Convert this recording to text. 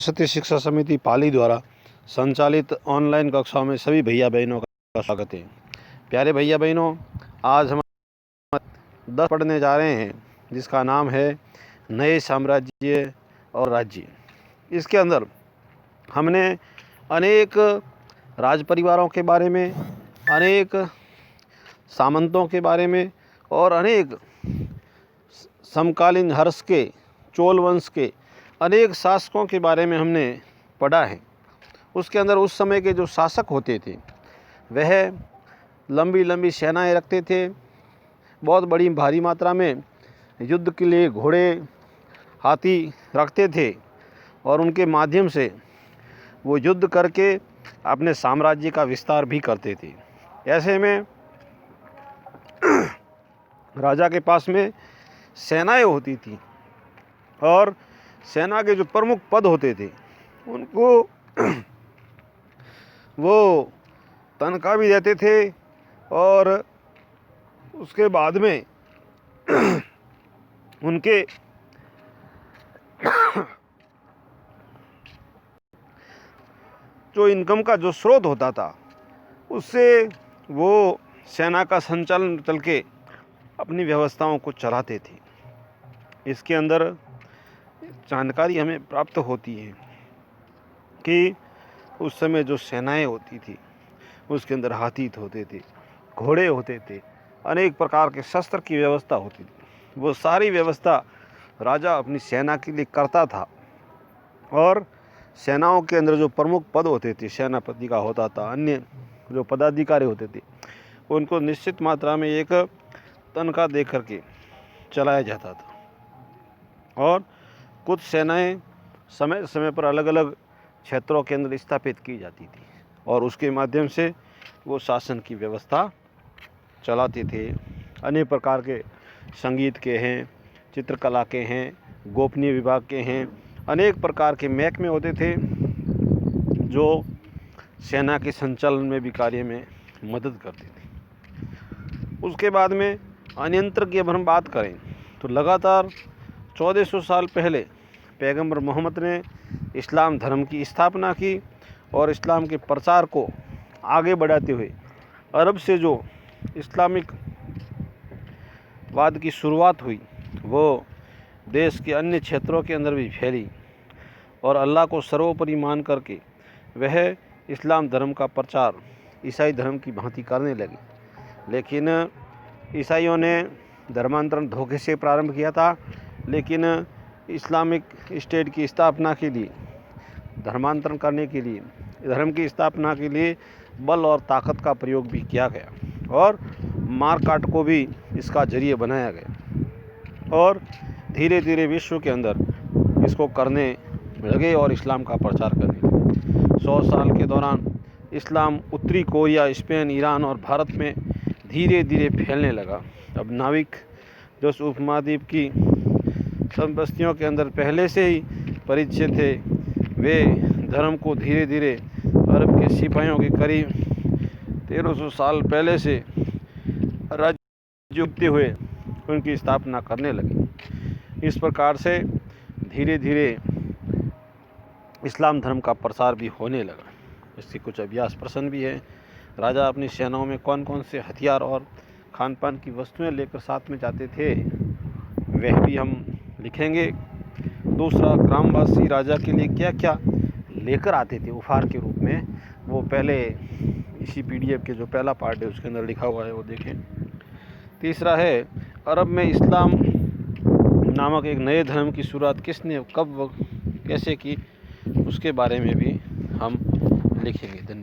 सरस्वती शिक्षा समिति पाली द्वारा संचालित ऑनलाइन कक्षाओं में सभी भैया बहनों का स्वागत है। प्यारे भैया बहनों, आज हम 10 पढ़ने जा रहे हैं जिसका नाम है नए साम्राज्य और राज्य। इसके अंदर हमने अनेक राज परिवारों के बारे में, अनेक सामंतों के बारे में और अनेक समकालीन हर्ष के, चोल वंश के अनेक शासकों के बारे में हमने पढ़ा है। उसके अंदर उस समय के जो शासक होते थे वह लंबी लंबी सेनाएं रखते थे, बहुत बड़ी भारी मात्रा में युद्ध के लिए घोड़े, हाथी रखते थे और उनके माध्यम से वो युद्ध करके अपने साम्राज्य का विस्तार भी करते थे। ऐसे में राजा के पास में सेनाएं होती थी और सेना के जो प्रमुख पद होते थे उनको वो तनख्वाह भी देते थे और उसके बाद में उनके जो इनकम का जो स्रोत होता था उससे वो सेना का संचालन चल के अपनी व्यवस्थाओं को चलाते थे। इसके अंदर जानकारी हमें प्राप्त होती है कि उस समय जो सेनाएं होती थी उसके अंदर हाथी होते थे, घोड़े होते थे, अनेक प्रकार के शस्त्र की व्यवस्था होती थी। वो सारी व्यवस्था राजा अपनी सेना के लिए करता था और सेनाओं के अंदर जो प्रमुख पद होते थे, सेनापति का होता था, अन्य जो पदाधिकारी होते थे उनको निश्चित मात्रा में एक तनख्वाह दे करके चलाया जाता था और कुछ सेनाएं समय समय पर अलग अलग क्षेत्रों के अंदर स्थापित की जाती थी और उसके माध्यम से वो शासन की व्यवस्था चलाते थे। अनेक प्रकार के संगीत के हैं, चित्रकला के हैं, गोपनीय विभाग के हैं, अनेक प्रकार के महकमे होते थे जो सेना के संचालन में भी कार्य में मदद करते थे। उसके बाद में अन्यंत्र की अब हम बात करें तो लगातार 1400 साल पहले पैगंबर मोहम्मद ने इस्लाम धर्म की स्थापना की और इस्लाम के प्रचार को आगे बढ़ाते हुए अरब से जो इस्लामिक वाद की शुरुआत हुई वो देश के अन्य क्षेत्रों के अंदर भी फैली और अल्लाह को सर्वोपरि मान करके वह इस्लाम धर्म का प्रचार ईसाई धर्म की भांति करने लगे। लेकिन ईसाइयों ने धर्मांतरण धोखे से प्रारंभ किया था, लेकिन इस्लामिक स्टेट की स्थापना के लिए, धर्मांतरण करने के लिए, धर्म की स्थापना के लिए बल और ताकत का प्रयोग भी किया गया और मारकाट को भी इसका जरिए बनाया गया और धीरे धीरे विश्व के अंदर इसको करने लगे और इस्लाम का प्रचार करने लगे। 100 साल के दौरान इस्लाम उत्तरी कोरिया, स्पेन, ईरान और भारत में धीरे धीरे फैलने लगा। अब नाविक जो उस उपमहाद्वीप की सब बस्तियों के अंदर पहले से ही परिचित थे, वे धर्म को धीरे धीरे अरब के सिपाहियों के करीब 1300 साल पहले से राज्य उगते हुए उनकी स्थापना करने लगे। इस प्रकार से धीरे धीरे इस्लाम धर्म का प्रसार भी होने लगा। इसके कुछ अभ्यास प्रश्न भी हैं। राजा अपनी सेनाओं में कौन कौन से हथियार और खान पान की वस्तुएं लेकर साथ में जाते थे वह भी हम लिखेंगे। दूसरा, ग्रामवासी राजा के लिए क्या क्या लेकर आते थे उपहार के रूप में, वो पहले इसी पीडीएफ के जो पहला पार्ट है उसके अंदर लिखा हुआ है, वो देखें। तीसरा है, अरब में इस्लाम नामक एक नए धर्म की शुरुआत किसने, कब, कैसे की, उसके बारे में भी हम लिखेंगे। धन्यवाद।